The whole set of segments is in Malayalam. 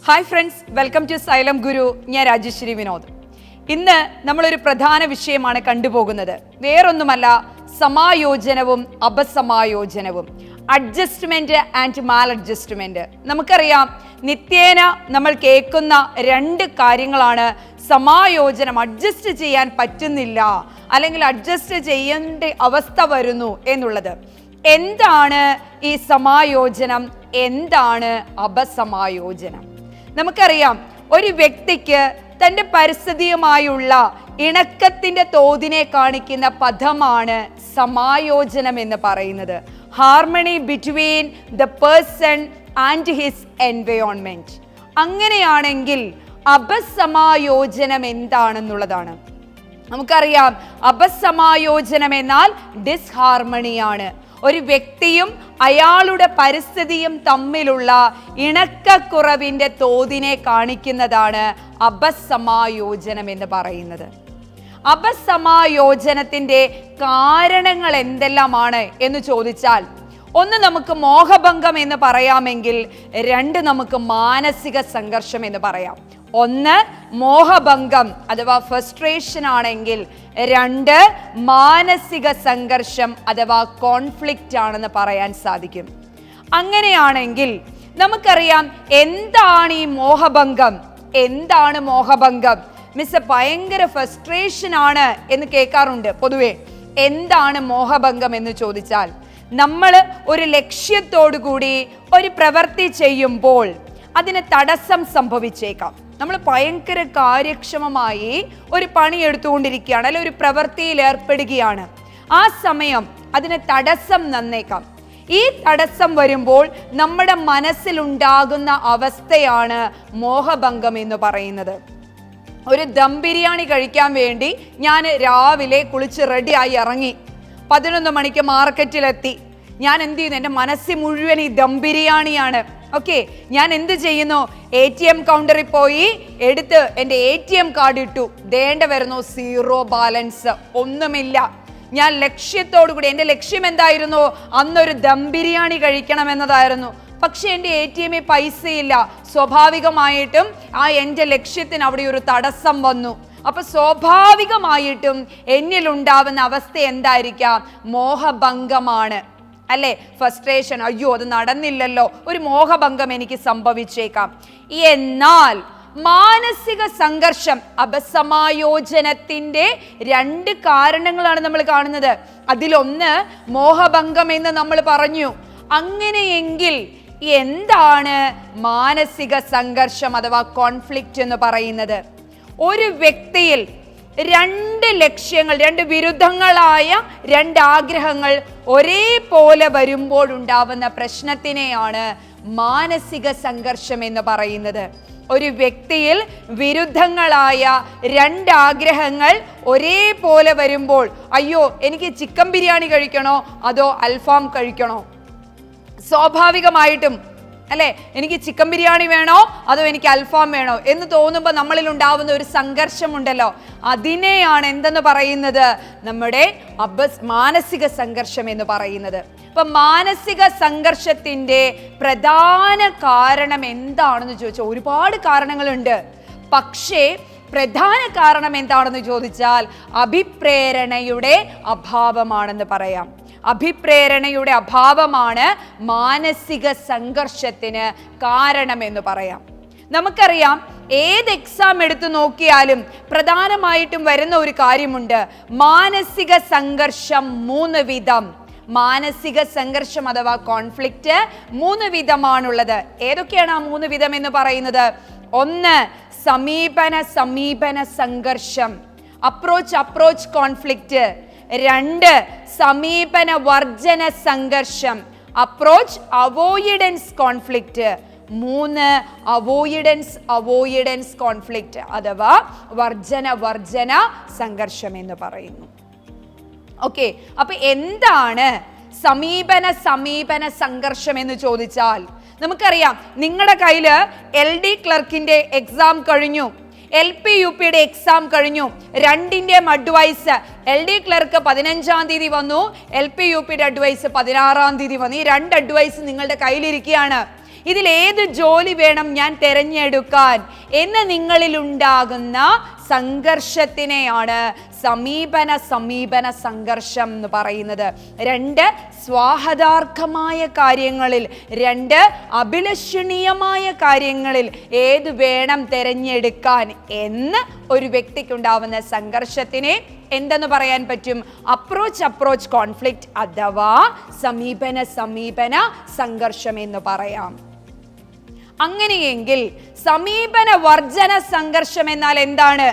Hi friends, welcome to Xylem Guru. ഞാൻ രാജശ്രീ വിനോദ്. ഇന്ന് നമ്മളൊരു പ്രധാന വിഷയമാണ് കണ്ടുപോകുന്നത്. വേറൊന്നുമല്ല, സമായോജനവും അപസമായോജനവും, അഡ്ജസ്റ്റ്മെന്റ് ആൻഡ് മാൽ അഡ്ജസ്റ്റ്മെന്റ്. നമുക്കറിയാം, നിത്യേന നമ്മൾ കേൾക്കുന്ന രണ്ട് കാര്യങ്ങളാണ് സമായോജനം. അഡ്ജസ്റ്റ് ചെയ്യാൻ പറ്റുന്നില്ല, അല്ലെങ്കിൽ അഡ്ജസ്റ്റ് ചെയ്യേണ്ട അവസ്ഥ വരുന്നു എന്നുള്ളത്. എന്താണ് ഈ സമായോജനം? എന്താണ് അപസമായോജനം? നമുക്കറിയാം, ഒരു വ്യക്തിക്ക് തൻ്റെ പരിസ്ഥിതിയുമായുള്ള ഇണക്കത്തിൻ്റെ തോതിനെ കാണിക്കുന്ന പദമാണ് സമായോജനം എന്ന് പറയുന്നത്. Harmony between the person and his environment. അങ്ങനെയാണെങ്കിൽ അപസമായോജനം എന്താണെന്നുള്ളതാണ്. നമുക്കറിയാം, അപസമായോജനം എന്നാൽ ഡിസ്ഹാർമണിയാണ്. ഒരു വ്യക്തിയും അയാളുടെ പരിസ്ഥിതിയും തമ്മിലുള്ള ഇണക്കക്കുറവിൻ്റെ തോതിനെ കാണിക്കുന്നതാണ് അപസമായോജനം എന്ന് പറയുന്നത്. അപസമായോജനത്തിൻ്റെ കാരണങ്ങൾ എന്തെല്ലാമാണ് എന്ന് ചോദിച്ചാൽ, ഒന്ന് നമുക്ക് മോഹഭംഗം എന്ന് പറയാമെങ്കിൽ, രണ്ട് നമുക്ക് മാനസിക സംഘർഷം എന്ന് പറയാം. ഒന്ന് മോഹഭംഗം അഥവാ ഫ്രസ്ട്രേഷൻ ആണെങ്കിൽ, രണ്ട് മാനസിക സംഘർഷം അഥവാ കോൺഫ്ലിക്റ്റ് ആണെന്ന് പറയാൻ സാധിക്കും. അങ്ങനെയാണെങ്കിൽ നമുക്കറിയാം, എന്താണ് ഈ മോഹഭംഗം? എന്താണ് മോഹഭംഗം? മിസ്, ഭയങ്കര ഫ്രസ്ട്രേഷൻ ആണ് എന്ന് കേൾക്കാറുണ്ട് പൊതുവെ. എന്താണ് മോഹഭംഗം എന്ന് ചോദിച്ചാൽ, നമ്മൾ ഒരു ലക്ഷ്യത്തോടു കൂടി ഒരു പ്രവൃത്തി ചെയ്യുമ്പോൾ അതിന് തടസ്സം സംഭവിച്ചേക്കാം. നമ്മൾ ഭയങ്കര കാര്യക്ഷമമായി ഒരു പണി എടുത്തുകൊണ്ടിരിക്കുകയാണ്, അല്ലെങ്കിൽ ഒരു പ്രവൃത്തിയിൽ ഏർപ്പെടുകയാണ്. ആ സമയം അതിന് തടസ്സം വന്നേക്കാം. ഈ തടസ്സം വരുമ്പോൾ നമ്മുടെ മനസ്സിലുണ്ടാകുന്ന അവസ്ഥയാണ് മോഹഭംഗം എന്ന് പറയുന്നത്. ഒരു ദം ബിരിയാണി കഴിക്കാൻ വേണ്ടി ഞാൻ രാവിലെ കുളിച്ച് റെഡിയായി ഇറങ്ങി. 11 മണിക്ക് മാർക്കറ്റിലെത്തി. ഞാൻ എന്ത് ചെയ്യുന്നു? എൻ്റെ മനസ്സിൽ മുഴുവൻ ഈ ദം ബിരിയാണിയാണ്. ഓക്കെ, ഞാൻ എന്ത് ചെയ്യുന്നു? ATM കൗണ്ടറിൽ പോയി എടുത്ത് എൻ്റെ ATM കാർഡ് ഇട്ടു. ദേണ്ട വരുന്നു, 0 ബാലൻസ്, ഒന്നുമില്ല. ഞാൻ ലക്ഷ്യത്തോടു കൂടി, എൻ്റെ ലക്ഷ്യം എന്തായിരുന്നു? അന്നൊരു ദം ബിരിയാണി കഴിക്കണം എന്നതായിരുന്നു. പക്ഷെ എൻ്റെ ATM പൈസയില്ല. സ്വാഭാവികമായിട്ടും എൻ്റെ ലക്ഷ്യത്തിന് അവിടെ ഒരു തടസ്സം വന്നു. അപ്പൊ സ്വാഭാവികമായിട്ടും എന്നിലുണ്ടാവുന്ന അവസ്ഥ എന്തായിരിക്കാം? മോഹഭംഗമാണ്, അല്ലേ? ഫ്രസ്ട്രേഷൻ, അയ്യോ അത് നടന്നില്ലല്ലോ, ഒരു മോഹഭംഗം എനിക്ക് സംഭവിച്ചേക്കാം. എന്നാൽ മാനസിക സംഘർഷം, അപസമായോജനത്തിന്റെ രണ്ട് കാരണങ്ങളാണ് നമ്മൾ കാണുന്നത്. അതിലൊന്ന് മോഹഭംഗം എന്ന് നമ്മൾ പറഞ്ഞു. അങ്ങനെയെങ്കിൽ എന്താണ് മാനസിക സംഘർഷം അഥവാ കോൺഫ്ലിക്റ്റ് എന്ന് പറയുന്നത്? ഒരു വ്യക്തിയിൽ രണ്ട് ലക്ഷ്യങ്ങൾ, രണ്ട് വിരുദ്ധങ്ങളായ രണ്ട് ആഗ്രഹങ്ങൾ ഒരേപോലെ വരുമ്പോൾ ഉണ്ടാവുന്ന പ്രശ്നത്തിനെയാണ് മാനസിക സംഘർഷം എന്ന് പറയുന്നത്. ഒരു വ്യക്തിയിൽ വിരുദ്ധങ്ങളായ രണ്ട് ആഗ്രഹങ്ങൾ ഒരേപോലെ വരുമ്പോൾ, അയ്യോ എനിക്ക് ചിക്കൻ ബിരിയാണി കഴിക്കണോ അതോ അൽഫാം കഴിക്കണോ? സ്വാഭാവികമായിട്ടും അല്ലേ, എനിക്ക് ചിക്കൻ ബിരിയാണി വേണോ അതോ എനിക്ക് അൽഫാം വേണോ എന്ന് തോന്നുമ്പോൾ നമ്മളിൽ ഉണ്ടാവുന്ന ഒരു സംഘർഷമുണ്ടല്ലോ, അതിനെയാണ് എന്തെന്ന് പറയുന്നത്? നമ്മുടെ മാനസിക സംഘർഷം എന്ന് പറയുന്നത്. അപ്പൊ മാനസിക സംഘർഷത്തിന്റെ പ്രധാന കാരണം എന്താണെന്ന് ചോദിച്ചാൽ ഒരുപാട് കാരണങ്ങളുണ്ട്. പക്ഷേ പ്രധാന കാരണം എന്താണെന്ന് ചോദിച്ചാൽ അഭിപ്രേരണയുടെ അഭാവമാണെന്ന് പറയാം. അഭിപ്രേരണയുടെ അഭാവമാണ് മാനസിക സംഘർഷത്തിന് കാരണമെന്ന് പറയാം. നമുക്കറിയാം, ഏത് എക്സാം എടുത്തു നോക്കിയാലും പ്രധാനമായിട്ടും വരുന്ന ഒരു കാര്യമുണ്ട്. മാനസിക സംഘർഷം 3 വിധം. മാനസിക സംഘർഷം അഥവാ കോൺഫ്ലിക്റ്റ് 3 വിധമാണുള്ളത്. ഏതൊക്കെയാണ് ആ 3 വിധം എന്ന് പറയുന്നത്? ഒന്ന്, സമീപന സംഘർഷം, അപ്രോച്ച് കോൺഫ്ലിക്റ്റ്. 2, സമീപന വർജന സംഘർഷം, approach avoidance conflict. 3, avoidance conflict അഥവാ വർജന സംഘർഷം എന്ന് പറയുന്നു. ഓക്കെ, അപ്പൊ എന്താണ് സമീപന സംഘർഷം എന്ന് ചോദിച്ചാൽ, നമുക്കറിയാം, നിങ്ങളുടെ കയ്യിൽ LD ക്ലർക്കിന്റെ എക്സാം കഴിഞ്ഞു, LP UPയുടെ എക്സാം കഴിഞ്ഞു. രണ്ടിൻ്റെയും അഡ്വൈസ്, LD ക്ലർക്ക് 15-ാം തീയതി വന്നു, LP UPയുടെ അഡ്വൈസ് 16-ാം തീയതി വന്നു. ഈ രണ്ട് അഡ്വൈസ് നിങ്ങളുടെ കയ്യിലിരിക്കുകയാണ്. ഇതിലേത് ജോലി വേണം ഞാൻ തിരഞ്ഞെടുക്കാൻ എന്ന് നിങ്ങളിലുണ്ടാകുന്ന സംഘർഷത്തിനെയാണ് സമീപന സംഘർഷം എന്ന് പറയുന്നത്. 2 സ്വാഹതാർഹമായ കാര്യങ്ങളിൽ, 2 അഭിലഷണീയമായ കാര്യങ്ങളിൽ ഏത് വേണം തിരഞ്ഞെടുക്കാൻ എന്ന് ഒരു വ്യക്തിക്കുണ്ടാവുന്ന സംഘർഷത്തിനെ എന്തെന്ന് പറയാൻ പറ്റും? അപ്രോച്ച് കോൺഫ്ലിക്റ്റ് അഥവാ സമീപന സംഘർഷം എന്ന് പറയാം. അങ്ങനെയെങ്കിൽ സമീപന വർജന സംഘർഷം എന്നാൽ എന്താണ്?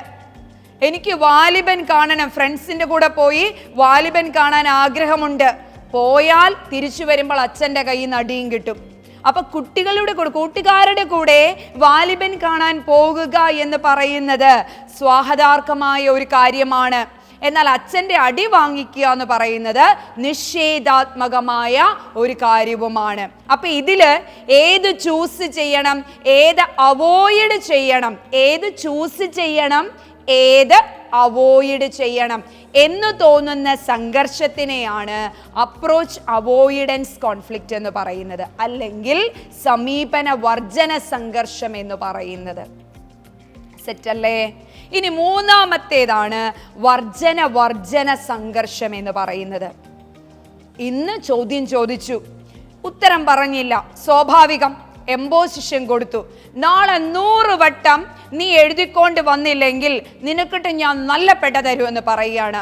എനിക്ക് വാലിബൻ കാണണം, ഫ്രണ്ട്സിന്റെ കൂടെ പോയി വാലിബൻ കാണാൻ ആഗ്രഹമുണ്ട്. പോയാൽ തിരിച്ചു വരുമ്പോൾ അച്ഛൻ്റെ കയ്യിൽ നിന്ന് അടിയും കിട്ടും. അപ്പൊ കൂട്ടുകാരുടെ കൂടെ വാലിബൻ കാണാൻ പോകുക എന്ന് പറയുന്നത് സ്വാഹതാർഹമായ ഒരു കാര്യമാണ്. എന്നാൽ അച്ഛൻ്റെ അടി വാങ്ങിക്കുക എന്ന് പറയുന്നത് നിഷേധാത്മകമായ ഒരു കാര്യവുമാണ്. അപ്പൊ ഇതില് ഏത് ചൂസ് ചെയ്യണം, ഏത് അവോയ്ഡ് ചെയ്യണം, ഏത് ചൂസ് ചെയ്യണം, ഏത് അവോയ്ഡ് ചെയ്യണം എന്ന് തോന്നുന്ന സംഘർഷത്തിനെയാണ് അപ്രോച്ച് അവോയ്ഡൻസ് കോൺഫ്ലിക്റ്റ് എന്ന് പറയുന്നത്, അല്ലെങ്കിൽ സമീപന വർജന സംഘർഷം എന്ന് പറയുന്നത്. സെറ്റല്ലേ? ഇനി മൂന്നാമത്തേതാണ് വർജന സംഘർഷം എന്ന് പറയുന്നത്. ഇന്ന് ചോദ്യം ചോദിച്ചു, ഉത്തരം പറഞ്ഞില്ല, സ്വാഭാവികം, എംപോസിഷൻ കൊടുത്തു. നാളെ 100 വട്ടം നീ എഴുതിക്കൊണ്ട് വന്നില്ലെങ്കിൽ നിനക്കിട്ട് ഞാൻ നല്ല പെട തരുമെന്ന് പറയുകയാണ്.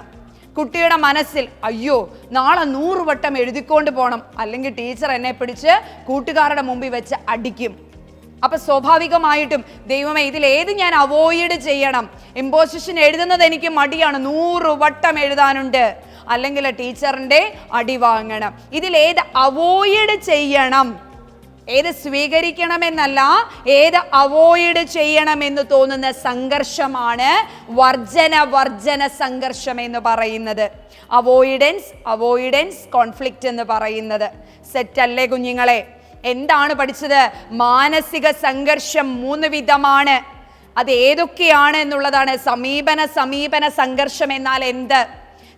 കുട്ടിയുടെ മനസ്സിൽ അയ്യോ നാളെ 100 വട്ടം എഴുതിക്കൊണ്ട് പോകണം, അല്ലെങ്കിൽ ടീച്ചർ എന്നെ പിടിച്ച് കൂട്ടുകാരുടെ മുമ്പിൽ വെച്ച് അടിക്കും. അപ്പൊ സ്വാഭാവികമായിട്ടും ദൈവമേ ഇതിലേത് ഞാൻ അവോയ്ഡ് ചെയ്യണം? ഇമ്പോസിഷൻ എഴുതുന്നത് എനിക്ക് മടിയാണ്, 100 വട്ടം എഴുതാനുണ്ട്, അല്ലെങ്കിൽ ടീച്ചറിന്റെ അടി വാങ്ങണം. ഇതിലേത് അവോയ്ഡ് ചെയ്യണം, ഏത് സ്വീകരിക്കണമെന്നല്ല, ഏത് അവോയ്ഡ് ചെയ്യണമെന്ന് തോന്നുന്ന സംഘർഷമാണ് വർജന സംഘർഷം എന്ന് പറയുന്നത്, അവോയ്ഡൻസ് കോൺഫ്ലിക്റ്റ് എന്ന് പറയുന്നത്. സെറ്റല്ലേ കുഞ്ഞുങ്ങളെ? എന്താണ് പഠിച്ചത്? മാനസിക സംഘർഷം 3 വിധമാണ്. അത് ഏതൊക്കെയാണ് എന്നുള്ളതാണ്. സമീപന സംഘർഷം എന്നാൽ എന്ത്?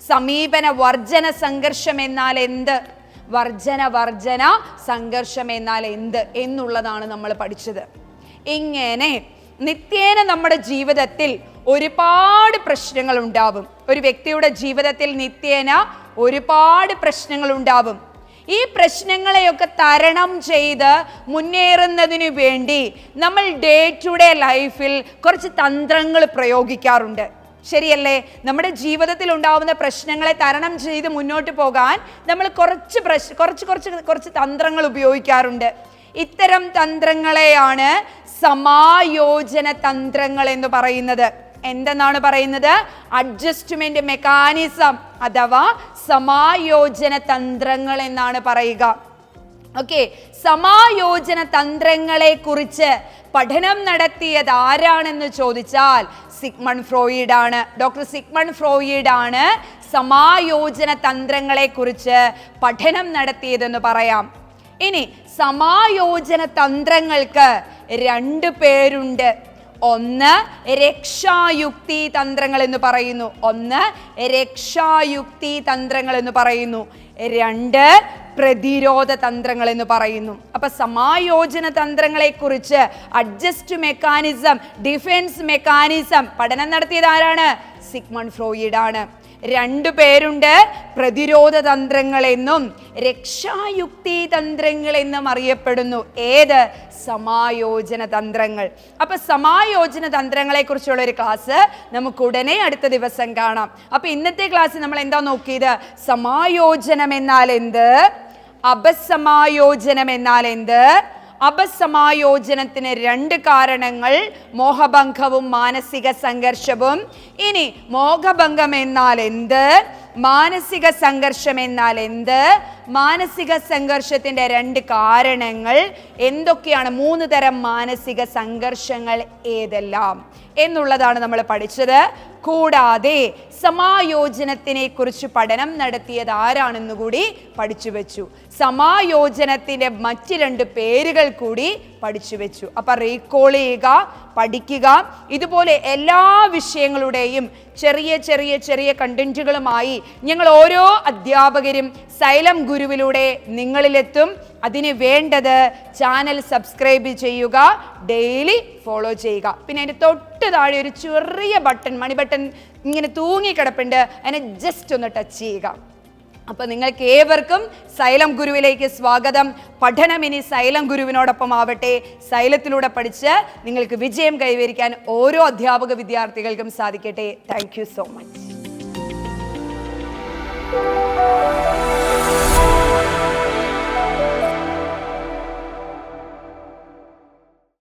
സമീപന വർജന സംഘർഷം എന്നാൽ എന്ത്? വർജന സംഘർഷം എന്നാൽ എന്ത് എന്നുള്ളതാണ് നമ്മൾ പഠിച്ചത്. ഇങ്ങനെ നിത്യേന നമ്മുടെ ജീവിതത്തിൽ ഒരുപാട് പ്രശ്നങ്ങൾ ഉണ്ടാവും. ഒരു വ്യക്തിയുടെ ജീവിതത്തിൽ നിത്യേന ഒരുപാട് പ്രശ്നങ്ങൾ ഉണ്ടാവും. ഈ പ്രശ്നങ്ങളെയൊക്കെ തരണം ചെയ്ത് മുന്നേറുന്നതിനു വേണ്ടി നമ്മൾ ഡേ ടു ഡേ ലൈഫിൽ കുറച്ച് തന്ത്രങ്ങൾ പ്രയോഗിക്കാറുണ്ട്. ശരിയല്ലേ? നമ്മുടെ ജീവിതത്തിൽ ഉണ്ടാവുന്ന പ്രശ്നങ്ങളെ തരണം ചെയ്ത് മുന്നോട്ട് പോകാൻ നമ്മൾ കുറച്ച് തന്ത്രങ്ങൾ ഉപയോഗിക്കാറുണ്ട്. ഇത്തരം തന്ത്രങ്ങളെയാണ് സമായോജന തന്ത്രങ്ങൾ എന്ന് പറയുന്നത്. എന്തെന്നാണ് പറയുന്നത്? അഡ്ജസ്റ്റ്മെന്റ് മെക്കാനിസം അഥവാ സമായോജന തന്ത്രങ്ങൾ എന്നാണ് പറയുക. ഓക്കെ, സമായോജന തന്ത്രങ്ങളെ കുറിച്ച് പഠനം നടത്തിയത് ആരാണെന്ന് ചോദിച്ചാൽ സിഗ്മണ്ട് ഫ്രോയിഡ് ആണ്. ഡോക്ടർ സിഗ്മണ്ട് ഫ്രോയിഡ് ആണ് സമായോജന തന്ത്രങ്ങളെ കുറിച്ച് പഠനം നടത്തിയതെന്ന് പറയാം. ഇനി സമായോജന തന്ത്രങ്ങൾക്ക് 2 പേരുണ്ട്. ഒന്ന് രക്ഷായുക്തി തന്ത്രങ്ങൾ എന്ന് പറയുന്നു, 2 പ്രതിരോധ തന്ത്രങ്ങൾ എന്ന് പറയുന്നു. അപ്പൊ സമായോജന തന്ത്രങ്ങളെ കുറിച്ച് അഡ്ജസ്റ്റ് മെക്കാനിസം, ഡിഫൻസ് മെക്കാനിസം പഠനം നടത്തിയത് ആരാണ്? സിഗ്മണ്ട് ഫ്രോയിഡ് ആണ്. 2 പേരുണ്ട്, പ്രതിരോധ തന്ത്രങ്ങൾ എന്നും രക്ഷായുക്തി തന്ത്രങ്ങൾ എന്നും അറിയപ്പെടുന്നു. ഏത്? സമായോജന തന്ത്രങ്ങൾ. അപ്പൊ സമായോജന തന്ത്രങ്ങളെ കുറിച്ചുള്ള ഒരു ക്ലാസ് നമുക്ക് ഉടനെ അടുത്ത ദിവസം കാണാം. അപ്പൊ ഇന്നത്തെ ക്ലാസ് നമ്മൾ എന്താ നോക്കിയത്? സമായോജനം എന്നാൽ എന്ത്, അപസമായോജനം എന്നാൽ എന്ത്, അപസമായോജനത്തിന് 2 കാരണങ്ങൾ, മോഹഭംഗവും മാനസിക സംഘർഷവും. ഇനി മോഹഭംഗം എന്നാൽ എന്ത്, മാനസിക സംഘർഷം എന്നാൽ എന്ത്, മാനസിക സംഘർഷത്തിന്റെ 2 കാരണങ്ങൾ എന്തൊക്കെയാണ്, 3 തരം മാനസിക സംഘർഷങ്ങൾ ഏതെല്ലാം എന്നുള്ളതാണ് നമ്മൾ പഠിച്ചത്. കൂടാതെ സമായോജനത്തിനെ കുറിച്ച് പഠനം നടത്തിയത് ആരാണെന്നുകൂടി പഠിച്ചു വെച്ചു. സമായോജനത്തിന്റെ മറ്റ് 2 പേരുകൾ കൂടി പഠിച്ചു വെച്ചു. അപ്പൊ റീകോൾ ചെയ്യുക, പഠിക്കുക. ഇതുപോലെ എല്ലാ വിഷയങ്ങളുടെയും ചെറിയ ചെറിയ ചെറിയ കണ്ടന്റുകളുമായി ഞങ്ങൾ ഓരോ അധ്യാപകരും സൈലം ഗുരുവിലൂടെ നിങ്ങളിലെത്തും. അതിന് വേണ്ടത് ചാനൽ സബ്സ്ക്രൈബ് ചെയ്യുക, ഡെയിലി ഫോളോ ചെയ്യുക. പിന്നെ അതിൻ്റെ തൊട്ട് താഴെ ഒരു ചെറിയ ബട്ടൺ, മണി ബട്ടൺ ഇങ്ങനെ തൂങ്ങിക്കിടപ്പുണ്ട്, അതിനെ ജസ്റ്റ് ഒന്ന് ടച്ച് ചെയ്യുക. അപ്പോൾ നിങ്ങൾക്ക് ഏവർക്കും സൈലം ഗുരുവിലേക്ക് സ്വാഗതം. പഠനം ഇനി സൈലം ഗുരുവിനോടൊപ്പം ആവട്ടെ. സൈലത്തിലൂടെ പഠിച്ച് നിങ്ങൾക്ക് വിജയം കൈവരിക്കാൻ ഓരോ അധ്യാപക വിദ്യാർത്ഥികൾക്കും സാധിക്കട്ടെ. Thank you so much.